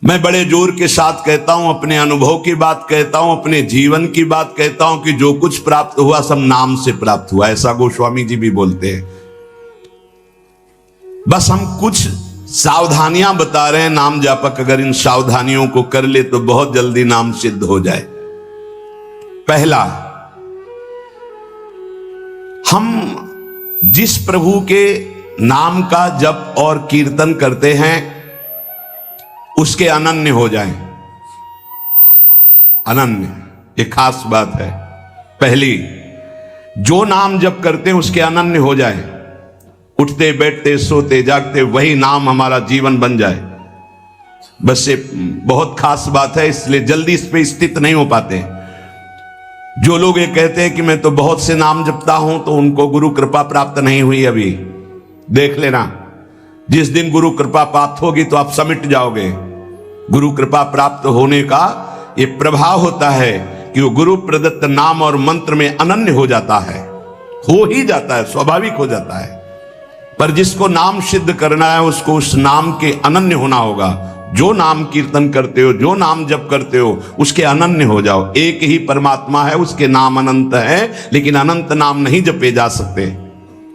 मैं बड़े जोर के साथ कहता हूं, अपने अनुभव की बात कहता हूं, अपने जीवन की बात कहता हूं कि जो कुछ प्राप्त हुआ सब नाम से प्राप्त हुआ। ऐसा गोस्वामी जी भी बोलते हैं। बस हम कुछ सावधानियां बता रहे हैं। नाम जापक अगर इन सावधानियों को कर ले तो बहुत जल्दी नाम सिद्ध हो जाए। पहला, हम जिस प्रभु के नाम का जप और कीर्तन करते हैं उसके अनन्य हो जाएं। अनन्य, ये खास बात है। पहली, जो नाम जप करते हैं उसके अनन्य हो जाएं। उठते बैठते सोते जागते वही नाम हमारा जीवन बन जाए। बस ये बहुत खास बात है, इसलिए जल्दी इस पे स्थित नहीं हो पाते। जो लोग ये कहते हैं कि मैं तो बहुत से नाम जपता हूं, तो उनको गुरु कृपा प्राप्त नहीं हुई अभी। देख लेना, जिस दिन गुरु कृपा प्राप्त होगी तो आप समिट जाओगे। गुरु कृपा प्राप्त होने का ये प्रभाव होता है कि वो गुरु प्रदत्त नाम और मंत्र में अनन्य हो जाता है। हो ही जाता है, स्वाभाविक हो जाता है। पर जिसको नाम सिद्ध करना है उसको उस नाम के अनन्य होना होगा। जो नाम कीर्तन करते हो, जो नाम जप करते हो, उसके अनन्य हो जाओ। एक ही परमात्मा है, उसके नाम अनंत है, लेकिन अनंत नाम नहीं जपे जा सकते।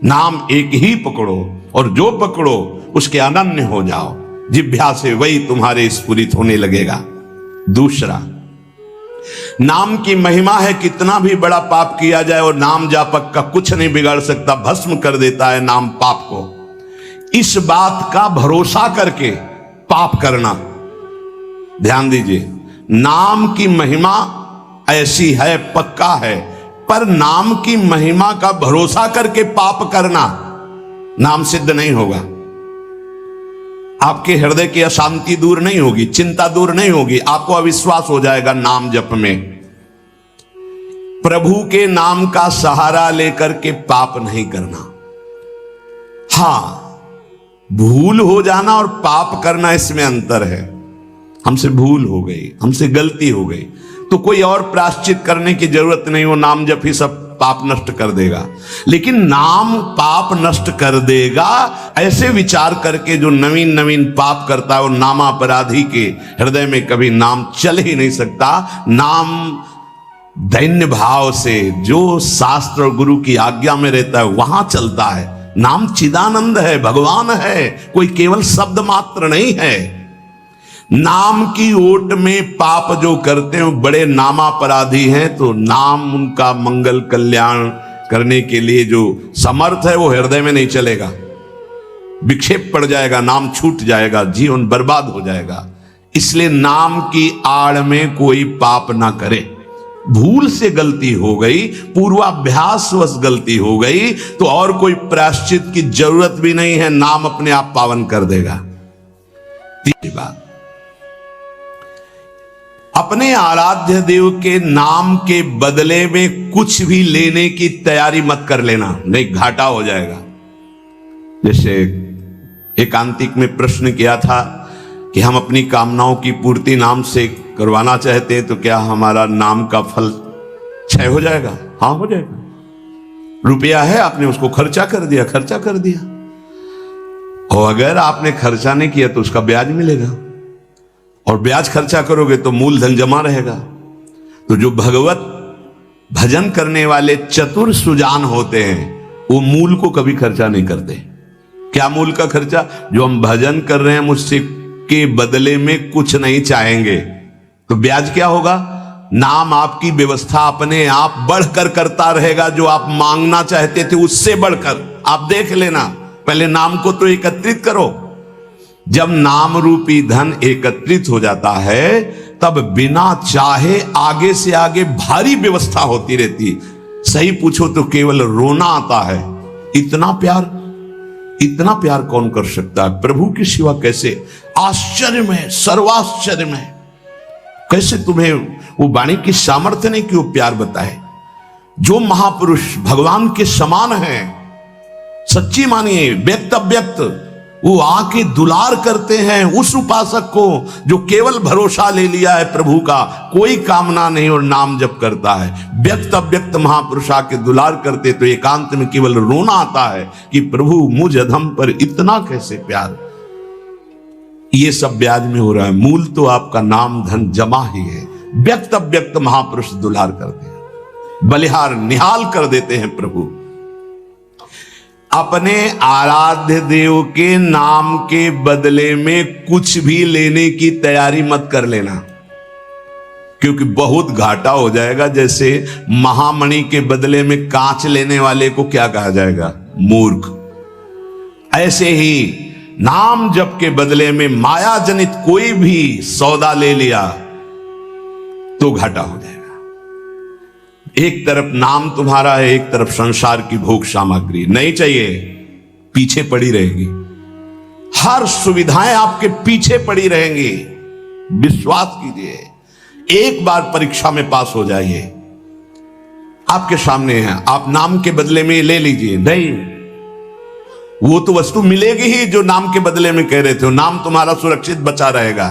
नाम एक ही पकड़ो और जो पकड़ो उसके अनन्य हो जाओ। जिह्वा से वही तुम्हारे स्फुरित होने लगेगा। दूसरा, नाम की महिमा है। कितना भी बड़ा पाप किया जाए और नाम जापक का कुछ नहीं बिगाड़ सकता, भस्म कर देता है नाम पाप को। इस बात का भरोसा करके पाप करना, ध्यान दीजिए, नाम की महिमा ऐसी है, पक्का है, पर नाम की महिमा का भरोसा करके पाप करना नाम सिद्ध नहीं होगा। आपके हृदय की अशांति दूर नहीं होगी, चिंता दूर नहीं होगी, आपको अविश्वास हो जाएगा नाम जप में। प्रभु के नाम का सहारा लेकर के पाप नहीं करना। हां, भूल हो जाना और पाप करना, इसमें अंतर है। हमसे भूल हो गई, हमसे गलती हो गई, तो कोई और प्रायश्चित करने की जरूरत नहीं। वो नाम जप ही सब पाप नष्ट कर देगा। लेकिन नाम पाप नष्ट कर देगा ऐसे विचार करके जो नवीन नवीन पाप करता है, वो नामापराधी के हृदय में कभी नाम चल ही नहीं सकता। नाम दैन्य भाव से जो शास्त्र और गुरु की आज्ञा में रहता है वहां चलता है। नाम चिदानंद है, भगवान है, कोई केवल शब्द मात्र नहीं है। नाम की ओट में पाप जो करते हैं बड़े नामापराधी हैं, तो नाम उनका मंगल कल्याण करने के लिए जो समर्थ है वो हृदय में नहीं चलेगा। विक्षेप पड़ जाएगा, नाम छूट जाएगा, जीवन बर्बाद हो जाएगा। इसलिए नाम की आड़ में कोई पाप ना करे। भूल से गलती हो गई, पूर्वाभ्यासवश गलती हो गई, तो और कोई प्रायश्चित की जरूरत भी नहीं है, नाम अपने आप पावन कर देगा। तीसरी बात, अपने आराध्य देव के नाम के बदले में कुछ भी लेने की तैयारी मत कर लेना, नहीं घाटा हो जाएगा। जैसे एकांतिक में प्रश्न किया था कि हम अपनी कामनाओं की पूर्ति नाम से करवाना चाहते हैं, तो क्या हमारा नाम का फल क्षय हो जाएगा? हाँ, हो जाएगा। रुपया है, आपने उसको खर्चा कर दिया, और अगर आपने खर्चा नहीं किया तो उसका ब्याज मिलेगा, और ब्याज खर्चा करोगे तो मूलधन जमा रहेगा। तो जो भगवत भजन करने वाले चतुर सुजान होते हैं वो मूल को कभी खर्चा नहीं करते। क्या मूल का खर्चा? जो हम भजन कर रहे हैं मुझसे के बदले में कुछ नहीं चाहेंगे, तो ब्याज क्या होगा? नाम आपकी व्यवस्था अपने आप बढ़कर करता रहेगा। जो आप मांगना चाहते थे उससे बढ़कर। आप देख लेना, पहले नाम को तो एकत्रित करो। जब नाम रूपी धन एकत्रित हो जाता है तब बिना चाहे आगे से आगे भारी व्यवस्था होती रहती। सही पूछो तो केवल रोना आता है। इतना प्यार कौन कर सकता है? प्रभु की सिवा कैसे? आश्चर्य में, सर्वाश्चर्य में, कैसे तुम्हें वो वाणी की सामर्थ्य नहीं कि वो प्यार बताए। जो महापुरुष भगवान के समान है, सच्ची मानिए, व्यक्त अव्यक्त, वो आके दुलार करते हैं उस उपासक को जो केवल भरोसा ले लिया है प्रभु का, कोई कामना नहीं और नाम जप करता है। व्यक्त अव्यक्त महापुरुष आके दुलार करते तो एकांत में केवल रोना आता है कि प्रभु मुझ अधम पर इतना कैसे प्यार। ये सब ब्याज में हो रहा है। मूल तो आपका नाम धन जमा ही है। व्यक्त अव्यक्त महापुरुष दुलार करते हैं, बलिहार निहाल कर देते हैं प्रभु। अपने आराध्य देव के नाम के बदले में कुछ भी लेने की तैयारी मत कर लेना, क्योंकि बहुत घाटा हो जाएगा। जैसे महामणि के बदले में कांच लेने वाले को क्या कहा जाएगा? मूर्ख। ऐसे ही नाम जप के बदले में माया जनित कोई भी सौदा ले लिया तो घाटा हो जाएगा। एक तरफ नाम तुम्हारा है, एक तरफ संसार की भोग सामग्री नहीं चाहिए, पीछे पड़ी रहेगी। हर सुविधाएं आपके पीछे पड़ी रहेंगी। विश्वास कीजिए, एक बार परीक्षा में पास हो जाइए, आपके सामने है, आप नाम के बदले में ले लीजिए। नहीं, वो तो वस्तु मिलेगी ही जो नाम के बदले में कह रहे थे। नाम तुम्हारा सुरक्षित बचा रहेगा।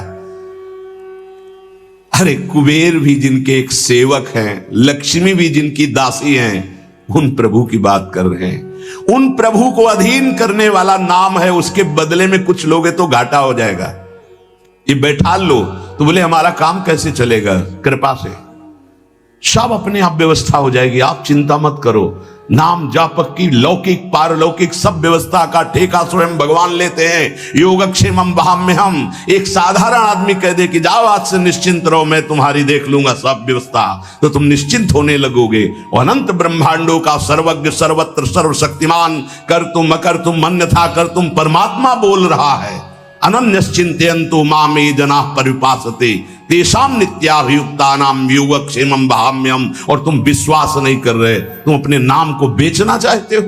अरे कुबेर भी जिनके एक सेवक हैं, लक्ष्मी भी जिनकी दासी हैं, उन प्रभु की बात कर रहे हैं। उन प्रभु को अधीन करने वाला नाम है, उसके बदले में कुछ लोगे तो घाटा हो जाएगा। ये बैठा लो तो बोले हमारा काम कैसे चलेगा? कृपा से सब अपने आप व्यवस्था हो जाएगी, आप चिंता मत करो। नाम जापक की लौकिक पारलौकिक सब व्यवस्था का ठेका स्वयं भगवान लेते हैं। योगक्षेमम वहाम्यहम। एक साधारण आदमी कह दे कि जाओ आज से निश्चिंत रहो, मैं तुम्हारी देख लूंगा सब व्यवस्था, तो तुम निश्चिंत होने लगोगे। और अनंत ब्रह्मांडों का सर्वज्ञ सर्वत्र सर्वशक्तिमान कर तुम अकर तुम अन्यथा कर तुम परमात्मा बोल रहा है। अनन्यश्चिन्तयन्तु मामे जनाः परिपासते तेषां नित्याभियुक्तानां योगक्षेमं वहाम्यहम्। और तुम विश्वास नहीं कर रहे, तुम अपने नाम को बेचना चाहते हो।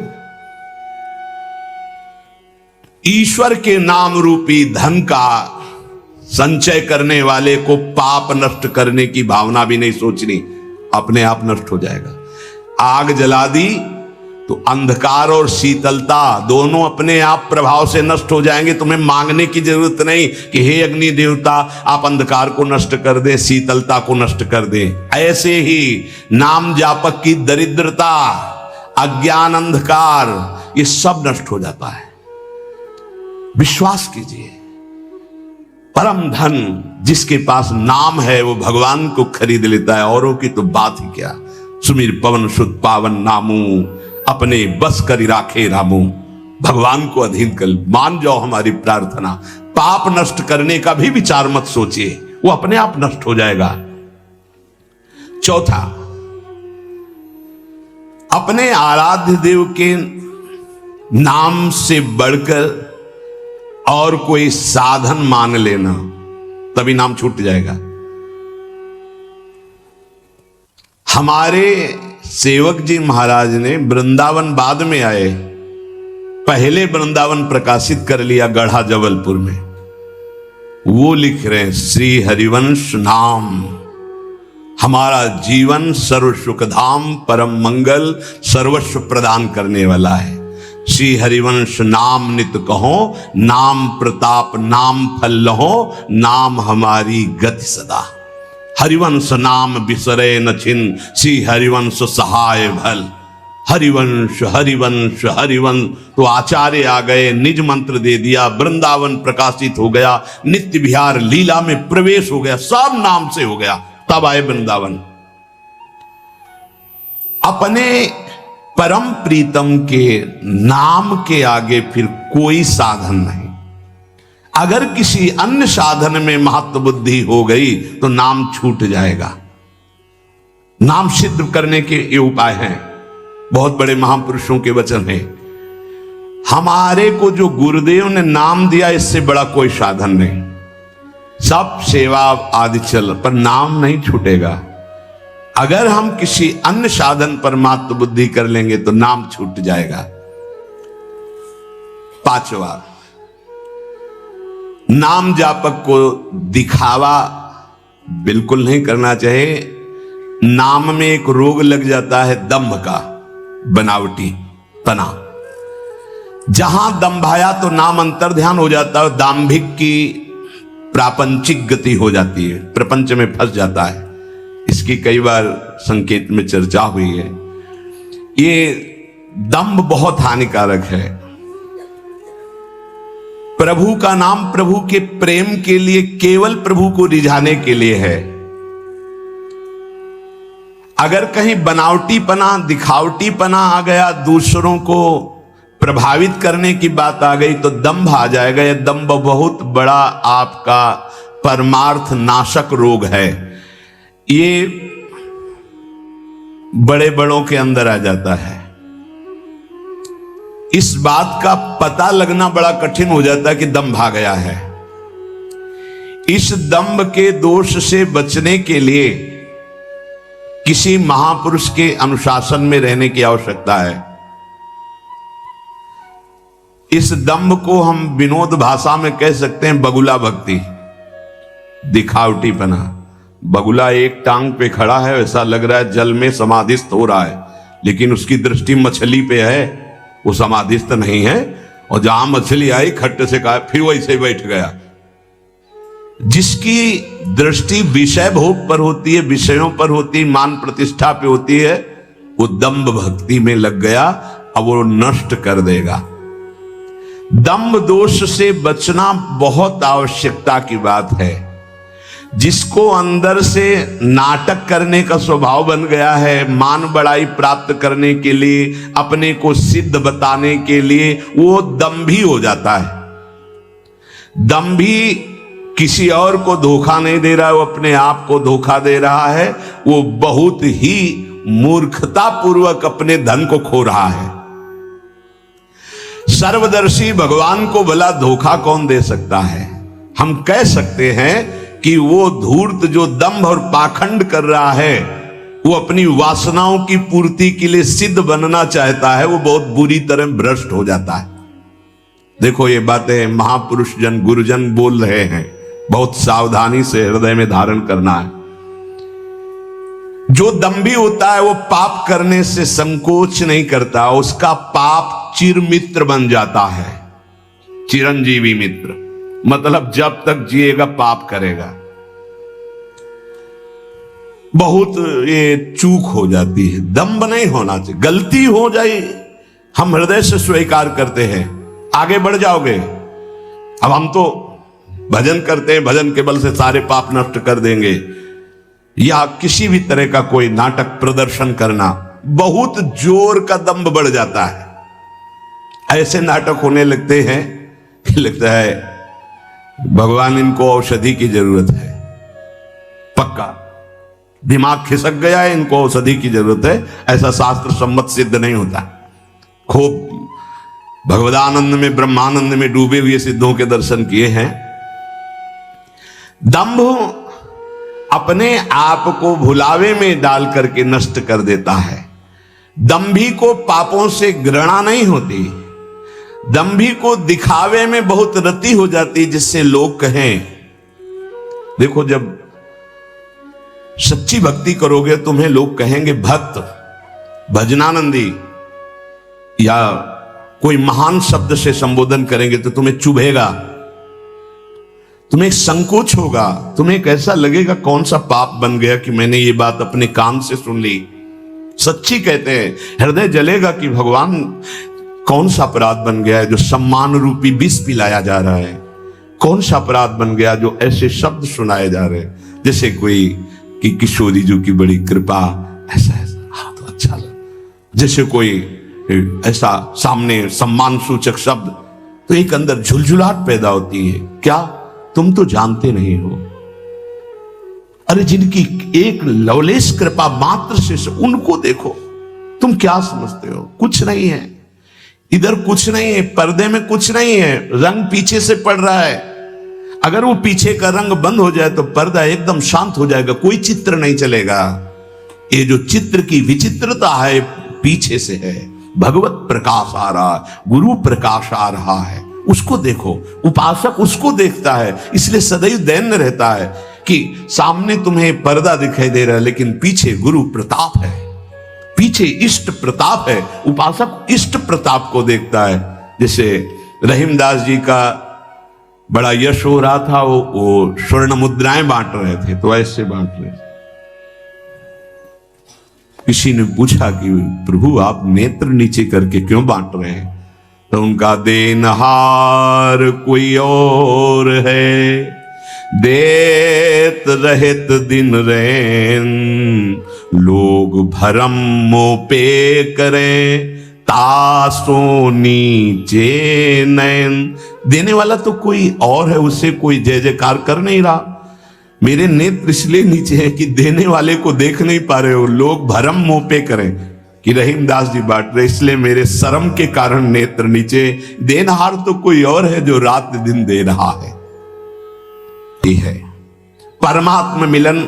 ईश्वर के नाम रूपी धन का संचय करने वाले को पाप नष्ट करने की भावना भी नहीं सोचनी, अपने आप नष्ट हो जाएगा। आग जला दी तो अंधकार और शीतलता दोनों अपने आप प्रभाव से नष्ट हो जाएंगे। तुम्हें मांगने की जरूरत नहीं कि हे अग्नि देवता आप अंधकार को नष्ट कर दें, शीतलता को नष्ट कर दें। ऐसे ही नाम जापक की दरिद्रता, अज्ञान, अंधकार, ये सब नष्ट हो जाता है। विश्वास कीजिए, परम धन जिसके पास नाम है वो भगवान को खरीद लेता है, औरों की तो बात ही क्या। सुमिर पवन सुत पावन नामू अपने बस करी राखे रामू। भगवान को अधीन कर मान जाओ हमारी प्रार्थना। पाप नष्ट करने का भी विचार मत सोचिए, वो अपने आप नष्ट हो जाएगा। चौथा, अपने आराध्य देव के नाम से बढ़कर और कोई साधन मान लेना, तभी नाम छूट जाएगा। हमारे सेवक जी महाराज ने वृंदावन बाद में आए, पहले वृंदावन प्रकाशित कर लिया गढ़ा जबलपुर में। वो लिख रहे हैं, श्री हरिवंश नाम हमारा जीवन सर्व सुखधाम परम मंगल सर्वस्व प्रदान करने वाला है। श्री हरिवंश नाम नित कहो, नाम प्रताप नाम फल लहो, नाम हमारी गति सदा। हरिवंश नाम बिसरे न छिन, श्री हरिवंश सहाय भल। हरिवंश हरिवंश हरिवंश। तो आचार्य आ गए, निज मंत्र दे दिया, वृंदावन प्रकाशित हो गया, नित्य विहार लीला में प्रवेश हो गया, सब नाम से हो गया। तब आए वृंदावन। अपने परम प्रीतम के नाम के आगे फिर कोई साधन नहीं। अगर किसी अन्य साधन में महत्व बुद्धि हो गई तो नाम छूट जाएगा। नाम सिद्ध करने के ये उपाय हैं, बहुत बड़े महापुरुषों के वचन हैं। हमारे को जो गुरुदेव ने नाम दिया, इससे बड़ा कोई साधन नहीं। सब सेवा आदि चल, पर नाम नहीं छूटेगा। अगर हम किसी अन्य साधन पर महत्व बुद्धि कर लेंगे तो नाम छूट जाएगा। पांचवा, नाम जापक को दिखावा बिल्कुल नहीं करना चाहिए। नाम में एक रोग लग जाता है दंभ का, बनावटी तना। जहां दंभाया तो नाम अंतर ध्यान हो जाता है, दाम्भिक की प्रापंचिक गति हो जाती है, प्रपंच में फंस जाता है। इसकी कई बार संकेत में चर्चा हुई है। ये दंभ बहुत हानिकारक है। प्रभु का नाम प्रभु के प्रेम के लिए, केवल प्रभु को रिझाने के लिए है। अगर कहीं बनावटीपना, दिखावटीपना आ गया, दूसरों को प्रभावित करने की बात आ गई, तो दंभ आ जाएगा। यह दंभ बहुत बड़ा आपका परमार्थ नाशक रोग है। ये बड़े बड़ों के अंदर आ जाता है। इस बात का पता लगना बड़ा कठिन हो जाता है कि दंभ आ गया है। इस दंभ के दोष से बचने के लिए किसी महापुरुष के अनुशासन में रहने की आवश्यकता है। इस दंभ को हम विनोद भाषा में कह सकते हैं बगुला भक्ति, दिखावटीपना। बगुला एक टांग पे खड़ा है, ऐसा लग रहा है जल में समाधिस्थ हो रहा है, लेकिन उसकी दृष्टि मछली पे है, वो समाधिस्थ नहीं है। और जहां मछली आई खट्टे से कहा, फिर वैसे बैठ गया। जिसकी दृष्टि विषय भोग पर होती है, विषयों पर होती है, मान प्रतिष्ठा पे होती है, वो दंभ भक्ति में लग गया, अब वो नष्ट कर देगा। दंभ दोष से बचना बहुत आवश्यकता की बात है। जिसको अंदर से नाटक करने का स्वभाव बन गया है, मान बड़ाई प्राप्त करने के लिए, अपने को सिद्ध बताने के लिए, वो दंभी हो जाता है। दंभी किसी और को धोखा नहीं दे रहा है, वो अपने आप को धोखा दे रहा है। वो बहुत ही मूर्खता पूर्वक अपने धन को खो रहा है। सर्वदर्शी भगवान को भला धोखा कौन दे सकता है? हम कह सकते हैं कि वो धूर्त जो दंभ और पाखंड कर रहा है, वो अपनी वासनाओं की पूर्ति के लिए सिद्ध बनना चाहता है, वो बहुत बुरी तरह भ्रष्ट हो जाता है। देखो, ये बातें महापुरुष जन, गुरुजन बोल रहे हैं, बहुत सावधानी से हृदय में धारण करना है। जो दंभी होता है वो पाप करने से संकोच नहीं करता, उसका पाप चिर मित्र बन जाता है, चिरंजीवी मित्र। मतलब जब तक जिएगा पाप करेगा। बहुत ये चूक हो जाती है, दंभ नहीं होना चाहिए। गलती हो जाए हम हृदय से स्वीकार करते हैं, आगे बढ़ जाओगे। अब हम तो भजन करते हैं, भजन के बल से सारे पाप नष्ट कर देंगे, या किसी भी तरह का कोई नाटक प्रदर्शन करना, बहुत जोर का दंभ बढ़ जाता है। ऐसे नाटक होने लगते हैं कि लगता है भगवान इनको औषधि की जरूरत है। पक्का दिमाग खिसक गया है, इनको औषधि की जरूरत है। ऐसा शास्त्र सम्मत सिद्ध नहीं होता। खूब भगवदानंद में, ब्रह्मानंद में डूबे हुए सिद्धों के दर्शन किए हैं। दंभ अपने आप को भुलावे में डाल करके नष्ट कर देता है। दंभी को पापों से घृणा नहीं होती, दंभी को दिखावे में बहुत रति हो जाती, जिससे लोग कहें। देखो, जब सच्ची भक्ति करोगे तुम्हें लोग कहेंगे भक्त, भजनानंदी, या कोई महान शब्द से संबोधन करेंगे तो तुम्हें चुभेगा, तुम्हें संकोच होगा, तुम्हें एक ऐसा लगेगा कौन सा पाप बन गया कि मैंने ये बात अपने कान से सुन ली। सच्ची कहते हैं, हृदय जलेगा कि भगवान कौन सा अपराध बन गया है जो सम्मान रूपी विष पिलाया जा रहा है। कौन सा अपराध बन गया जो ऐसे शब्द सुनाए जा रहे हैं, जैसे कोई कि किशोरी जी की बड़ी कृपा, ऐसा ऐसा, हाँ तो अच्छा लगा। जैसे कोई ऐसा सामने सम्मान सूचक शब्द, तो एक अंदर झुलझुलाहट पैदा होती है। क्या तुम तो जानते नहीं हो? अरे जिनकी एक लवलेश कृपा मात्र से उनको देखो, तुम क्या समझते हो? कुछ नहीं है, इधर कुछ नहीं है, पर्दे में कुछ नहीं है, रंग पीछे से पड़ रहा है। अगर वो पीछे का रंग बंद हो जाए तो पर्दा एकदम शांत हो जाएगा, कोई चित्र नहीं चलेगा। ये जो चित्र की विचित्रता है पीछे से है। भगवत प्रकाश आ रहा है, गुरु प्रकाश आ रहा है, उसको देखो। उपासक उसको देखता है, इसलिए सदैव दैन्य रहता है कि सामने तुम्हें पर्दा दिखाई दे रहा है, लेकिन पीछे गुरु प्रताप है, पीछे इष्ट प्रताप है। उपासक इष्ट प्रताप को देखता है। जैसे रहीमदास जी का बड़ा यश हो रहा था, वो स्वर्ण मुद्राएं बांट रहे थे, तो ऐसे बांट रहे थे। किसी ने पूछा कि प्रभु आप नेत्र नीचे करके क्यों बांट रहे हैं? तो उनका देनहार कोई और है। देत रहत दिन रैन लोग भरम मोह पे करें, तासो नीचे नैन। देने वाला तो कोई और है, उसे कोई जय जयकार कर नहीं रहा। मेरे नेत्र इसलिए नीचे है कि देने वाले को देख नहीं पा रहे हो, लोग भरम मोह पे करें कि रहीमदास जी बांट रहे, इसलिए मेरे शर्म के कारण नेत्र नीचे। देनहार तो कोई और है जो रात दिन दे रहा है। ये है परमात्मा मिलन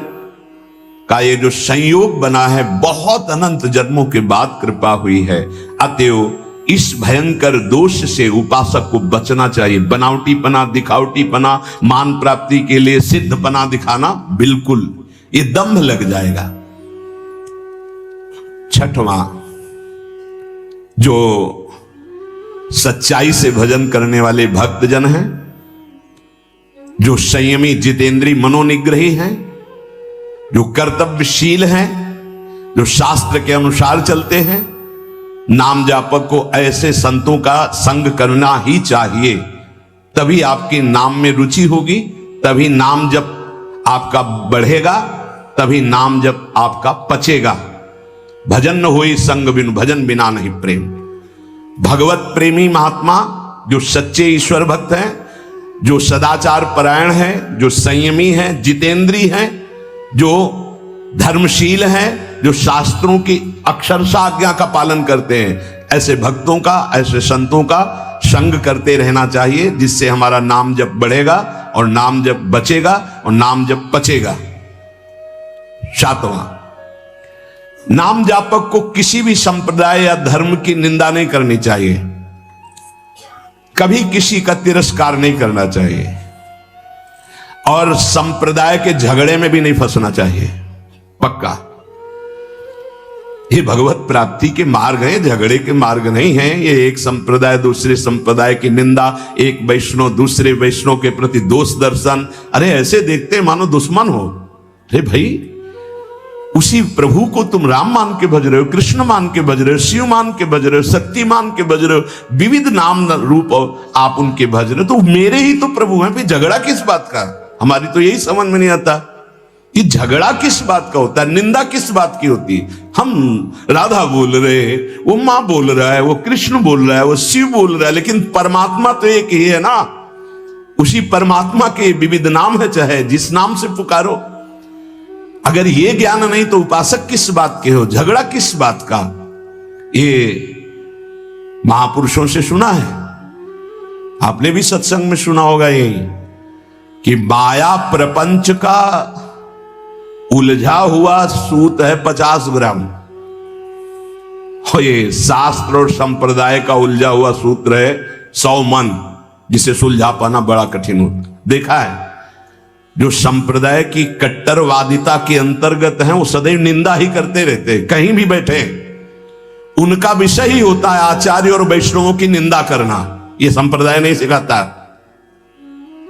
का ये जो संयोग बना है, बहुत अनंत जन्मों के बाद कृपा हुई है। अतएव इस भयंकर दोष से उपासक को बचना चाहिए। बनावटीपना, दिखावटीपना, मान प्राप्ति के लिए सिद्धपना दिखाना, बिल्कुल ये दंभ लग जाएगा। छठवां, जो सच्चाई से भजन करने वाले भक्तजन हैं, जो संयमी जितेंद्रीय मनोनिग्रही हैं, जो कर्तव्यशील हैं, जो शास्त्र के अनुसार चलते हैं, नाम जापक को ऐसे संतों का संग करना ही चाहिए। तभी आपके नाम में रुचि होगी, तभी नाम जप आपका बढ़ेगा, तभी नाम जप आपका पचेगा। भजन न होई संग बिनु, भजन बिना नहीं प्रेम। भगवत प्रेमी महात्मा जो सच्चे ईश्वर भक्त हैं, जो सदाचार परायण हैं, जो संयमी हैं, जितेंद्रीय हैं, जो धर्मशील हैं, जो शास्त्रों की अक्षरशः आज्ञा का पालन करते हैं, ऐसे भक्तों का, ऐसे संतों का संग करते रहना चाहिए, जिससे हमारा नाम जप बढ़ेगा और नाम जप बचेगा और नाम जप पचेगा। सातवां, नाम जापक को किसी भी संप्रदाय या धर्म की निंदा नहीं करनी चाहिए, कभी किसी का तिरस्कार नहीं करना चाहिए, और संप्रदाय के झगड़े में भी नहीं फंसना चाहिए। पक्का ये भगवत प्राप्ति के मार्ग हैं, झगड़े के मार्ग नहीं हैं। ये एक संप्रदाय दूसरे संप्रदाय की निंदा, एक वैष्णव दूसरे वैष्णव के प्रति दोष दर्शन, अरे ऐसे देखते मानो दुश्मन हो। अरे भाई, उसी प्रभु को तुम राम मान के भज रहे हो, कृष्ण मान के भज रहे हो, शिव मान के भज रहे हो, शक्ति मान के भज रहे हो, विविध नाम रूप आप उनके भज रहे हो, तो मेरे ही तो प्रभु हैं। फिर झगड़ा किस बात का? हमारी तो यही समझ में नहीं आता, ये झगड़ा किस बात का होता है, निंदा किस बात की होती है। हम राधा बोल रहे हैं, वो माँ बोल रहा है, वो कृष्ण बोल रहा है, वो शिव बोल रहा है, लेकिन परमात्मा तो एक ही है ना। उसी परमात्मा के विविध नाम है, चाहे जिस नाम से पुकारो। अगर ये ज्ञान नहीं तो उपासक किस बात के हो, झगड़ा किस बात का? ये महापुरुषों से सुना है, आपने भी सत्संग में सुना होगा यही, कि माया प्रपंच का उलझा हुआ सूत है 50 ग्राम, और ये शास्त्र और संप्रदाय का उलझा हुआ सूत्र है 100 मन, जिसे सुलझा पाना बड़ा कठिन होता। देखा है, जो संप्रदाय की कट्टरवादिता के अंतर्गत हैं, वो सदैव निंदा ही करते रहते हैं, कहीं भी बैठे उनका विषय ही होता है आचार्य और वैष्णवों की निंदा करना। ये संप्रदाय नहीं सिखाता।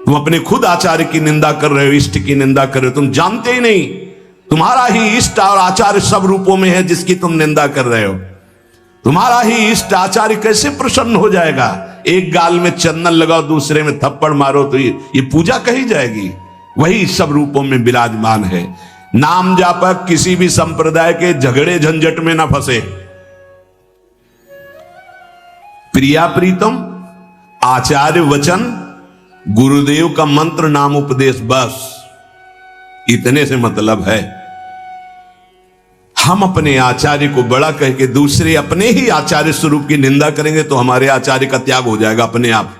तुम अपने खुद आचार्य की निंदा कर रहे हो, इष्ट की निंदा कर रहे हो, तुम जानते ही नहीं तुम्हारा ही इष्ट और आचार्य सब रूपों में है जिसकी तुम निंदा कर रहे हो। तुम्हारा ही इष्ट आचार्य कैसे प्रसन्न हो जाएगा? एक गाल में चंदन लगाओ, दूसरे में थप्पड़ मारो तो ये पूजा कही जाएगी। वही सब रूपों में विराजमान है। नाम जापक किसी भी संप्रदाय के झगड़े झंझट में ना फंसे। प्रिया प्रीतम, आचार्य वचन, गुरुदेव का मंत्र, नाम उपदेश, बस इतने से मतलब है। हम अपने आचार्य को बड़ा कह के दूसरे अपने ही आचार्य स्वरूप की निंदा करेंगे तो हमारे आचार्य का त्याग हो जाएगा अपने आप।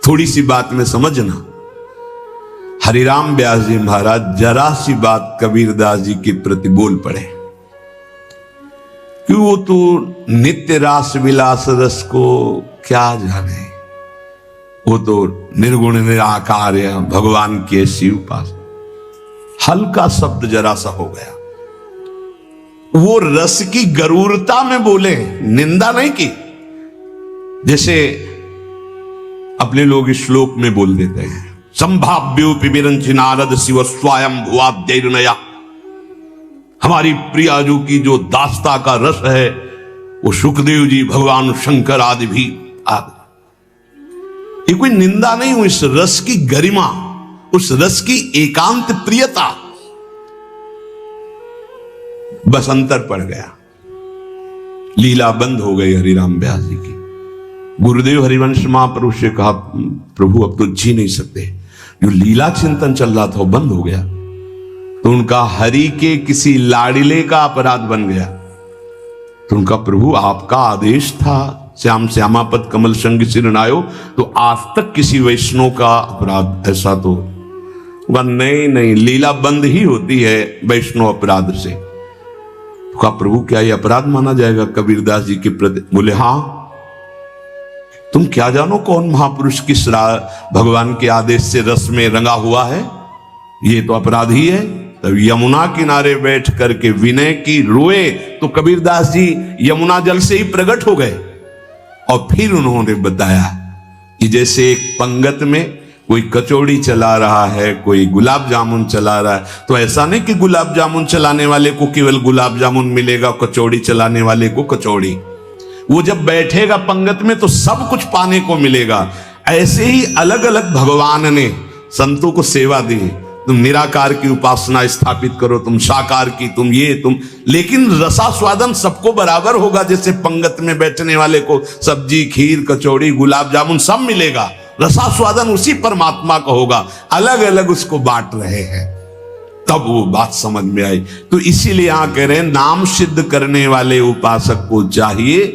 थोड़ी सी बात में समझना। हरिराम व्यास जी महाराज जरा सी बात कबीरदास जी के प्रति बोल पड़े, कि वो तो नित्य रास विलास रस को क्या जाने, वो तो निर्गुण निराकार है, भगवान के शिव पास। हल्का शब्द जरा सा हो गया, वो रस की गरूरता में बोले, निंदा नहीं की। जैसे अपने लोग इस श्लोक में बोल देते हैं, संभाव्योपि विरंचि नारद शिव स्वयं भुवाद्यैर्नया। हमारी प्रिया जो की जो दास्ता का रस है वो सुखदेव जी, भगवान शंकर आदि भी आदि। ये कोई निंदा नहीं हुई, इस रस की गरिमा, उस रस की एकांत प्रियता, बस अंतर पड़ गया। लीला बंद हो गई हरिराम व्यास जी की। गुरुदेव हरिवंश महाप्रभु से कहा, प्रभु अब तो जी नहीं सकते, जो लीला चिंतन चल रहा था वो बंद हो गया। तो उनका हरि के किसी लाडिले का अपराध बन गया। तो उनका, प्रभु आपका आदेश था श्याम श्यामापद कमल संग सिरनायो, तो आज तक किसी वैष्णव का अपराध ऐसा तो वह नहीं, लीला बंद ही होती है वैष्णव अपराध से। तो कहा, प्रभु क्या ये अपराध माना जाएगा कबीरदास जी के प्रति? बोले हाँ, तुम क्या जानो कौन महापुरुष किस भगवान के आदेश से रस में रंगा हुआ है, ये तो अपराध ही है। तब यमुना किनारे बैठ करके विनय की रोए तो कबीरदास जी यमुना जल से ही प्रकट हो गए। और फिर उन्होंने बताया कि जैसे एक पंगत में कोई कचौड़ी चला रहा है, कोई गुलाब जामुन चला रहा है, तो ऐसा नहीं कि गुलाब जामुन चलाने वाले को केवल गुलाब जामुन मिलेगा, कचौड़ी चलाने वाले को कचौड़ी। वो जब बैठेगा पंगत में तो सब कुछ पाने को मिलेगा। ऐसे ही अलग अलग भगवान ने संतों को सेवा दी। तुम निराकार की उपासना स्थापित करो, तुम साकार की, तुम ये तुम, लेकिन रसास्वादन सबको बराबर होगा। जैसे पंगत में बैठने वाले को सब्जी, खीर, कचौड़ी, गुलाब जामुन सब मिलेगा, रसास्वादन उसी परमात्मा का होगा। अलग अलग उसको बांट रहे हैं, तब वो बात समझ में आई। तो इसीलिए यहां कह रहे हैं, नाम सिद्ध करने वाले उपासक को चाहिए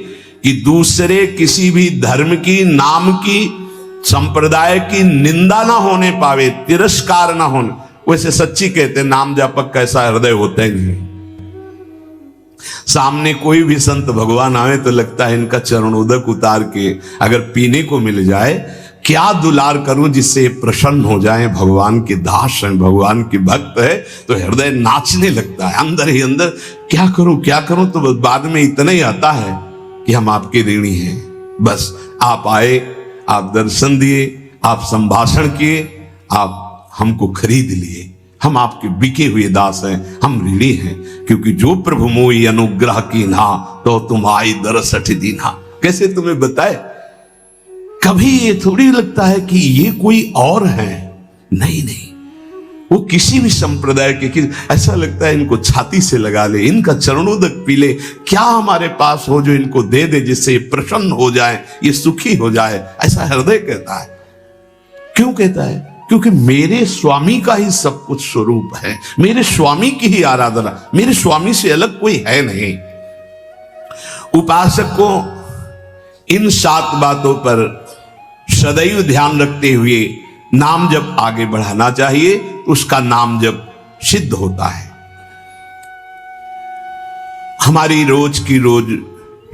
कि दूसरे किसी भी धर्म की, नाम की, संप्रदाय की निंदा ना होने पावे, तिरस्कार ना होने। वैसे सच्ची कहते, नाम जापक कैसा हृदय होता ही नहीं। सामने कोई भी संत भगवान आए तो लगता है इनका चरणोदक उतार के अगर पीने को मिल जाए, क्या दुलार करूं जिससे प्रसन्न हो जाए। भगवान के दास हैं, भगवान के भक्त है, तो हृदय नाचने लगता है अंदर ही अंदर। क्या करूं, तो बाद में इतना ही आता है कि हम आपके ऋणी हैं। बस आप आए, आप दर्शन दिए, आप संभाषण किए, आप हमको खरीद लिए, हम आपके बिके हुए दास हैं, हम ऋणी हैं। क्योंकि जो प्रभु मोई अनुग्रह की ना, तो तुम आई दरसठ दीना। कैसे तुम्हें बताए, कभी ये थोड़ी लगता है कि ये कोई और है, नहीं, वो किसी भी संप्रदाय के, ऐसा लगता है इनको छाती से लगा ले, इनका चरणोदक पी ले, क्या हमारे पास हो जो इनको दे दे, जिससे ये प्रसन्न हो जाए, ये सुखी हो जाए। ऐसा हृदय कहता है। क्यों कहता है? क्योंकि मेरे स्वामी का ही सब कुछ स्वरूप है, मेरे स्वामी की ही आराधना, मेरे स्वामी से अलग कोई है नहीं। उपासक को इन 7 बातों पर सदैव ध्यान रखते हुए नाम जब आगे बढ़ाना चाहिए, तो उसका नाम जब सिद्ध होता है। हमारी रोज की रोज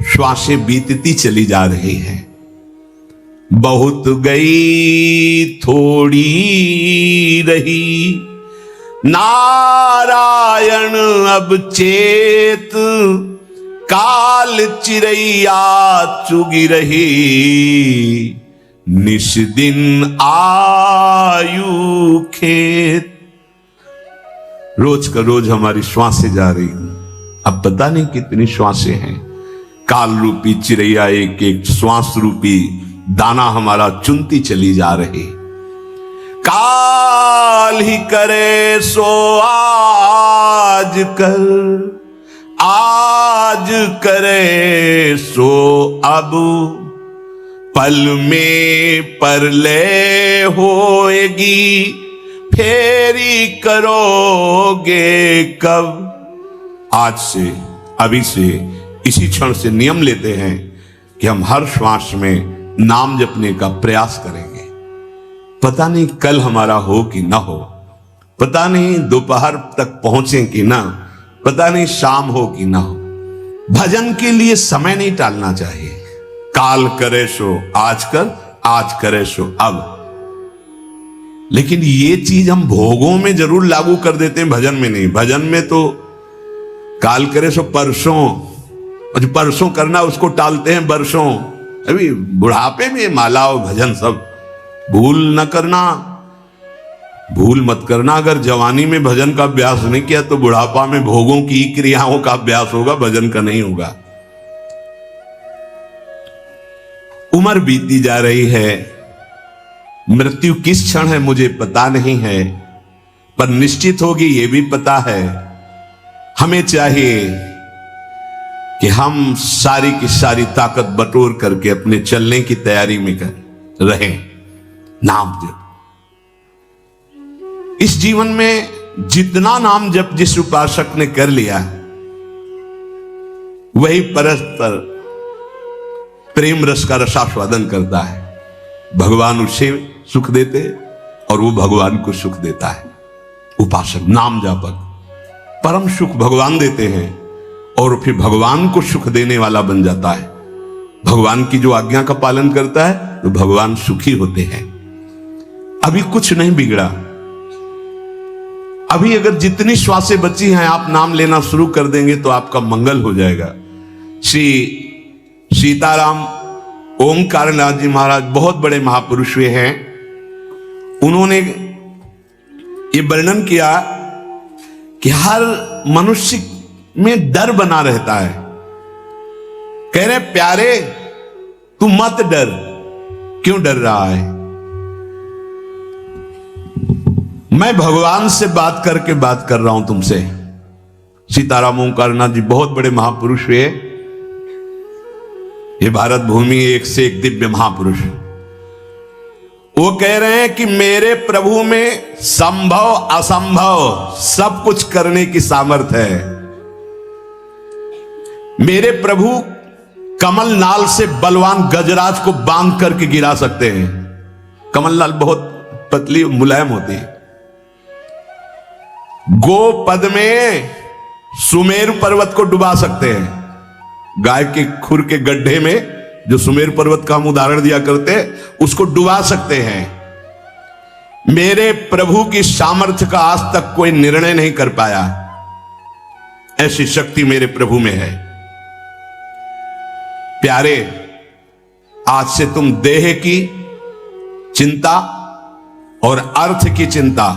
श्वासें बीतती चली जा रही हैं। बहुत गई थोड़ी रही, नारायण अब चेत, काल चिरैया चुगी रही, निश दिन आयु खेत। रोज का रोज हमारी श्वासें जा रही हैं, अब पता नहीं कितनी श्वासें हैं। काल रूपी चिरैया एक एक श्वास रूपी दाना हमारा चुनती चली जा रही। काल ही करे सो आज कर, आज करे सो अब, पल में परलय होएगी, फेरी करोगे कब। आज से, अभी से, इसी क्षण से नियम लेते हैं कि हम हर श्वास में नाम जपने का प्रयास करेंगे। पता नहीं कल हमारा हो कि ना हो, पता नहीं दोपहर तक पहुंचे कि ना, पता नहीं शाम हो कि ना हो। भजन के लिए समय नहीं टालना चाहिए। काल करे सो आज कर, आज करे सो अब। लेकिन ये चीज हम भोगों में जरूर लागू कर देते हैं, भजन में नहीं। भजन में तो काल करे सो परसों, और जो परसों करना उसको टालते हैं बरसों। अभी बुढ़ापे में माला और भजन सब भूल न करना, भूल मत करना। अगर जवानी में भजन का अभ्यास नहीं किया तो बुढ़ापा में भोगों की क्रियाओं का अभ्यास होगा, भजन का नहीं होगा। उम्र बीती जा रही है, मृत्यु किस क्षण है मुझे पता नहीं है, पर निश्चित होगी ये भी पता है। हमें चाहिए कि हम सारी की सारी ताकत बटोर करके अपने चलने की तैयारी में कर रहें। नाम जप, इस जीवन में जितना नाम जप जिस उपासक ने कर लिया, वही परस्पर प्रेम रस का रसास्वादन करता है। भगवान उसे सुख देते और वो भगवान को सुख देता है। उपासक नाम जापक परम सुख भगवान देते हैं और फिर भगवान को सुख देने वाला बन जाता है। भगवान की जो आज्ञा का पालन करता है तो भगवान सुखी होते हैं। अभी कुछ नहीं बिगड़ा। अभी अगर जितनी श्वासें बची हैं आप नाम लेना शुरू कर देंगे तो आपका मंगल हो जाएगा। श्री सीताराम ओंकारनाथ जी महाराज बहुत बड़े महापुरुष हुए हैं। उन्होंने ये वर्णन किया कि हर मनुष्य में डर बना रहता है। कह रहे प्यारे तू मत डर, क्यों डर रहा है? मैं भगवान से बात करके बात कर रहा हूं तुमसे। सीताराम ओंकारनाथ जी बहुत बड़े महापुरुष हुए। ये भारत भूमि एक से एक दिव्य महापुरुष। वो कह रहे हैं कि मेरे प्रभु में संभव असंभव सब कुछ करने की सामर्थ्य है। मेरे प्रभु कमल नाल से बलवान गजराज को बांध करके गिरा सकते हैं। कमल नाल बहुत पतली मुलायम होती है। गोपद में सुमेरु पर्वत को डुबा सकते हैं। गाय के खुर के गड्ढे में जो सुमेरु पर्वत का हम उदाहरण दिया करते उसको डुबा सकते हैं। मेरे प्रभु की सामर्थ्य का आज तक कोई निर्णय नहीं कर पाया। ऐसी शक्ति मेरे प्रभु में है। प्यारे आज से तुम देह की चिंता और अर्थ की चिंता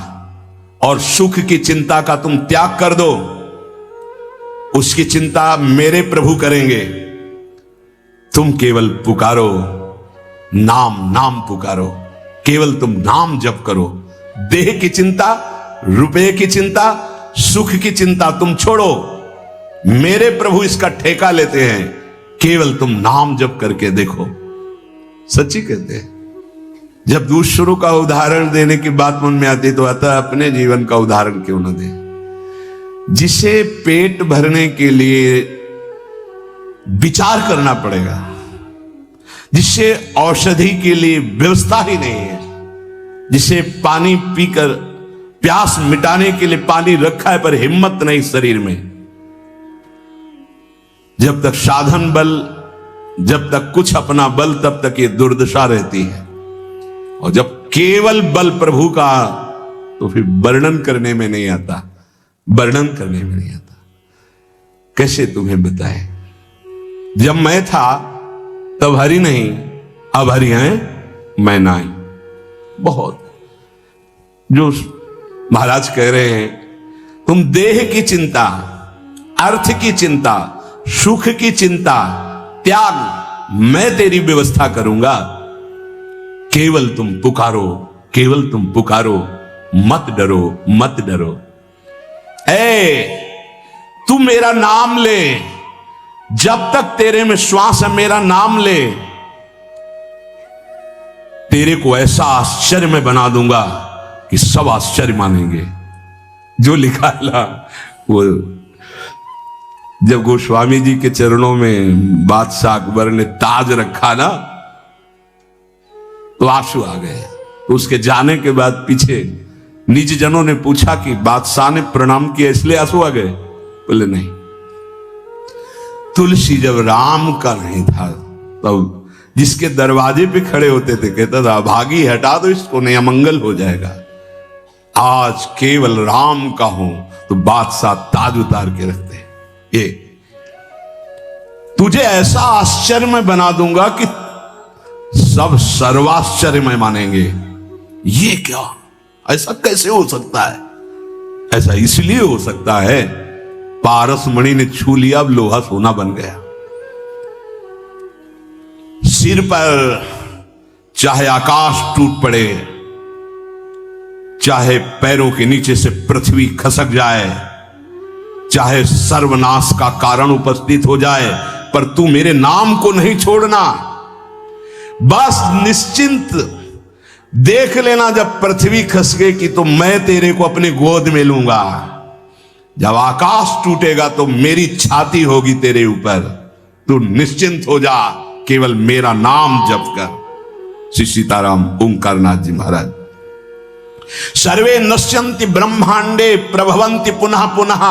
और सुख की चिंता का तुम त्याग कर दो। उसकी चिंता मेरे प्रभु करेंगे। तुम केवल पुकारो, नाम नाम पुकारो। केवल तुम नाम जप करो। देह की चिंता, रुपए की चिंता, सुख की चिंता तुम छोड़ो। मेरे प्रभु इसका ठेका लेते हैं। केवल तुम नाम जप करके देखो। सच्ची कहते हैं। जब दूसरों का उदाहरण देने की बात मन में आती तो आता अपने जीवन का उदाहरण क्यों न दे। जिसे पेट भरने के लिए विचार करना पड़ेगा, जिसे औषधि के लिए व्यवस्था ही नहीं है, जिसे पानी पीकर प्यास मिटाने के लिए पानी रखा है पर हिम्मत नहीं शरीर में, जब तक साधन बल, जब तक कुछ अपना बल, तब तक ये दुर्दशा रहती है। और जब केवल बल प्रभु का तो फिर वर्णन करने में नहीं आता। वर्णन करने में नहीं आता। कैसे तुम्हें बताए। जब मैं था तब हरि नहीं, अब हरि हैं मैं नहीं। बहुत जो महाराज कह रहे हैं, तुम देह की चिंता, अर्थ की चिंता, सुख की चिंता त्याग, मैं तेरी व्यवस्था करूंगा। केवल तुम पुकारो, केवल तुम पुकारो। मत डरो, मत डरो। तू मेरा नाम ले। जब तक तेरे में श्वास है मेरा नाम ले। तेरे को ऐसा आश्चर्य में बना दूंगा कि सब आश्चर्य मानेंगे। जो लिखा है वो जब गोस्वामी जी के चरणों में बादशाह अकबर ने ताज रखा ना तो आंसू आ गए। तो उसके जाने के बाद पीछे निज जनों ने पूछा कि बादशाह ने प्रणाम किया इसलिए आंसू आ गए? बोले नहीं, तुलसी जब राम का नहीं था तब जिसके दरवाजे पे खड़े होते थे कहता था भागी हटा दो इसको नहीं अमंगल हो जाएगा। आज केवल राम का हूं तो बादशाह ताज उतार के रखते। ये तुझे ऐसा आश्चर्य में बना दूंगा कि सब सर्वाश्चर्य में मानेंगे। ये क्या, ऐसा कैसे हो सकता है? ऐसा इसलिए हो सकता है पारस मणि ने छू लिया, अब लोहा सोना बन गया। सिर पर चाहे आकाश टूट पड़े, चाहे पैरों के नीचे से पृथ्वी खसक जाए, चाहे सर्वनाश का कारण उपस्थित हो जाए, पर तू मेरे नाम को नहीं छोड़ना। बस निश्चिंत देख लेना, जब पृथ्वी खसकेगी तो मैं तेरे को अपनी गोद में लूंगा। जब आकाश टूटेगा तो मेरी छाती होगी तेरे ऊपर। तू निश्चिंत हो जा, केवल मेरा नाम जप कर। श्री सीताराम ओंकारनाथ जी महाराज। सर्वे नश्यन्ति ब्रह्मांडे प्रभवन्ति पुनः पुनः,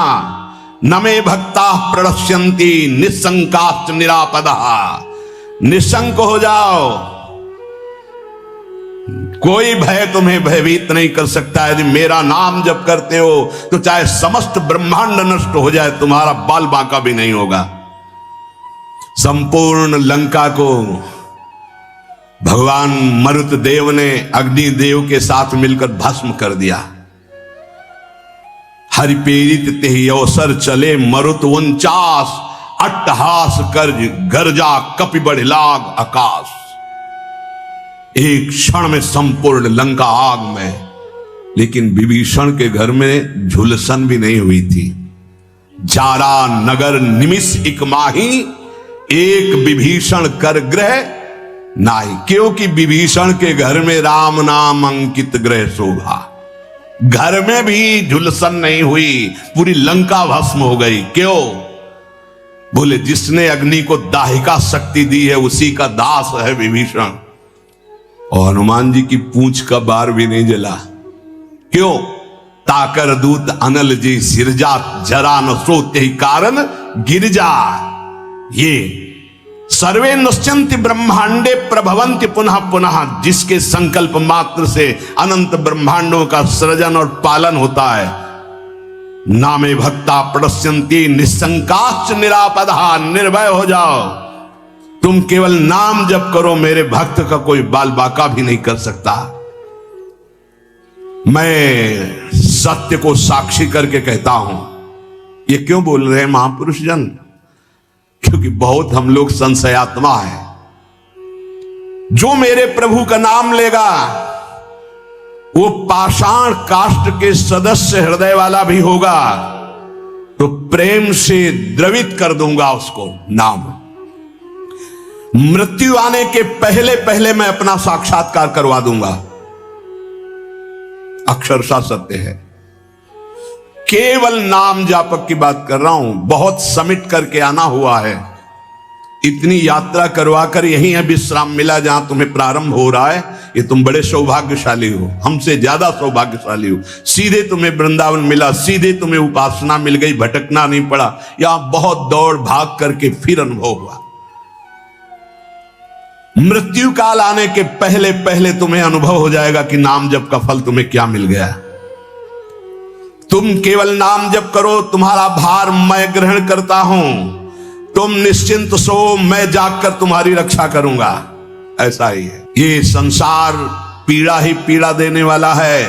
न मे भक्ता प्रणश्यन्ति निशंकाश्च निरापदः। निशंक हो जाओ, कोई भय तुम्हें भयभीत नहीं कर सकता। यदि मेरा नाम जप करते हो तो चाहे समस्त ब्रह्मांड नष्ट हो जाए, तुम्हारा बाल बांका भी नहीं होगा। संपूर्ण लंका को भगवान मरुत देव ने अग्निदेव के साथ मिलकर भस्म कर दिया। हरि प्रेरित तेहि अवसर चले मरुत 49, अट्टहास कर गर्जा कपि बढ़ लाग आकाश। एक क्षण में संपूर्ण लंका आग में। लेकिन विभीषण के घर में झुलसन भी नहीं हुई थी। जारा नगर निमिष इक माही, एक विभीषण कर ग्रह नाही। क्योंकि विभीषण के घर में राम नाम अंकित ग्रह शोभा। घर में भी झुलसन नहीं हुई, पूरी लंका भस्म हो गई। क्यों? बोले जिसने अग्नि को दाहिका शक्ति दी है उसी का दास है विभीषण। और हनुमान जी की पूंछ का बार भी नहीं जला। क्यों? ताकर दूत अनल जी सिरजा, जरा न सोते ही कारण गिरजा। ये सर्वे नश्यन्ति ब्रह्मांडे प्रभवन्ति पुनः पुनः, जिसके संकल्प मात्र से अनंत ब्रह्मांडों का सृजन और पालन होता है। नामे भक्ता प्रणश्यन्ति निशंकाश्च निरापदः। निर्भय हो जाओ, तुम केवल नाम जप करो, मेरे भक्त का कोई बाल बाका भी नहीं कर सकता। मैं सत्य को साक्षी करके कहता हूं। ये क्यों बोल रहे हैं महापुरुष जन? क्योंकि बहुत हम लोग संशयात्मा है। जो मेरे प्रभु का नाम लेगा वो पाषाण काष्ठ के सदस्य हृदय वाला भी होगा, तो प्रेम से द्रवित कर दूंगा उसको नाम। मृत्यु आने के पहले पहले मैं अपना साक्षात्कार करवा दूंगा। अक्षरशः सत्य है। केवल नाम जापक की बात कर रहा हूं। बहुत समिट करके आना हुआ है। इतनी यात्रा करवा कर यही है विश्राम मिला जहां तुम्हें प्रारंभ हो रहा है। ये तुम बड़े सौभाग्यशाली हो, हमसे ज्यादा सौभाग्यशाली हो। सीधे तुम्हें वृंदावन मिला, सीधे तुम्हें उपासना मिल गई, भटकना नहीं पड़ा। यहां बहुत दौड़ भाग करके फिर अनुभव हुआ। मृत्यु काल आने के पहले पहले तुम्हें अनुभव हो जाएगा कि नाम जप का फल तुम्हें क्या मिल गया। तुम केवल नाम जप करो, तुम्हारा भार मैं ग्रहण करता हूं। तुम निश्चिंत सो, मैं जागकर तुम्हारी रक्षा करूंगा। ऐसा ही है। ये संसार पीड़ा ही पीड़ा देने वाला है।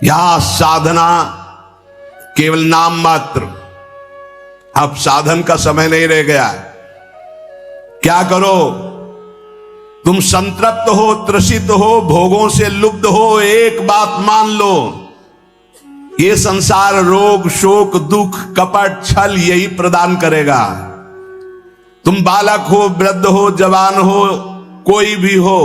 यहां साधना केवल नाम मात्र। अब साधन का समय नहीं रह गया। क्या करो? तुम संतृप्त हो, त्रसित हो, भोगों से लुब्ध हो, एक बात मान लो, ये संसार रोग शोक दुख कपट छल यही प्रदान करेगा। तुम बालक हो, वृद्ध हो, जवान हो, कोई भी हो,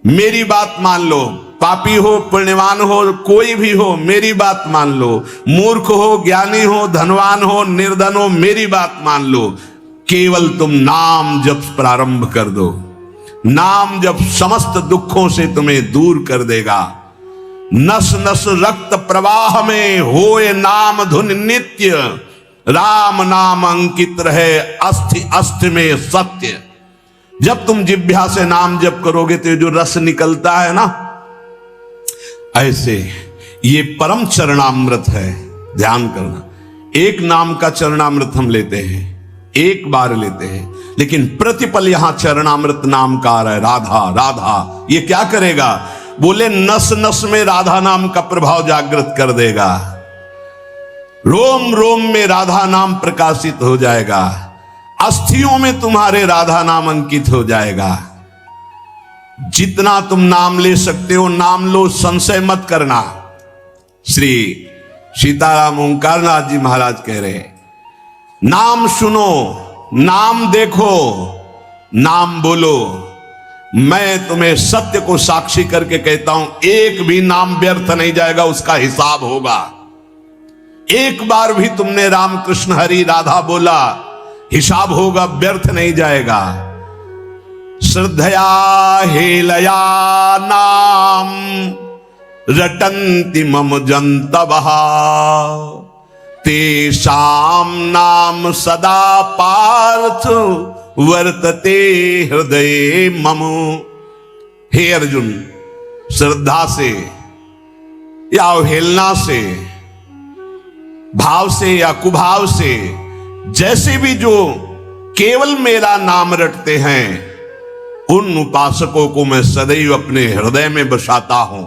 मेरी बात मान लो। पापी हो, पुण्यवान हो, कोई भी हो, मेरी बात मान लो। मूर्ख हो, ज्ञानी हो, धनवान हो, निर्धन हो, मेरी बात मान लो। केवल तुम नाम जप प्रारंभ कर दो। नाम जप समस्त दुखों से तुम्हें दूर कर देगा। नस नस रक्त प्रवाह में होए नाम धुन नित्य, राम नाम अंकित रहे अस्थि अस्थि में सत्य। जब तुम जिह्वा से नाम जप करोगे तो जो रस निकलता है ना, ऐसे ये परम चरणामृत है। ध्यान करना, एक नाम का चरणामृत हम लेते हैं, एक बार लेते हैं, लेकिन प्रतिपल यहां चरणामृत नाम का आ रहा है। राधा राधा, ये क्या करेगा? बोले नस नस में राधा नाम का प्रभाव जागृत कर देगा। रोम रोम में राधा नाम प्रकाशित हो जाएगा। अस्थियों में तुम्हारे राधा नाम अंकित हो जाएगा। जितना तुम नाम ले सकते हो नाम लो, संशय मत करना। श्री सीताराम ओंकारनाथ जी महाराज कह रहे हैं, नाम सुनो, नाम देखो, नाम बोलो। मैं तुम्हें सत्य को साक्षी करके कहता हूं, एक भी नाम व्यर्थ नहीं जाएगा, उसका हिसाब होगा। एक बार भी तुमने राम कृष्ण हरि राधा बोला, हिसाब होगा, व्यर्थ नहीं जाएगा। श्रद्धया हेलया नाम रटन्ति मम जन्तवः तेषां नाम सदा पार्थ वर्तते हृदय मम। हे अर्जुन, श्रद्धा से या अवहेलना से, भाव से या कुभाव से, जैसे भी जो केवल मेरा नाम रटते हैं, उन उपासकों को मैं सदैव अपने हृदय में बसाता हूं।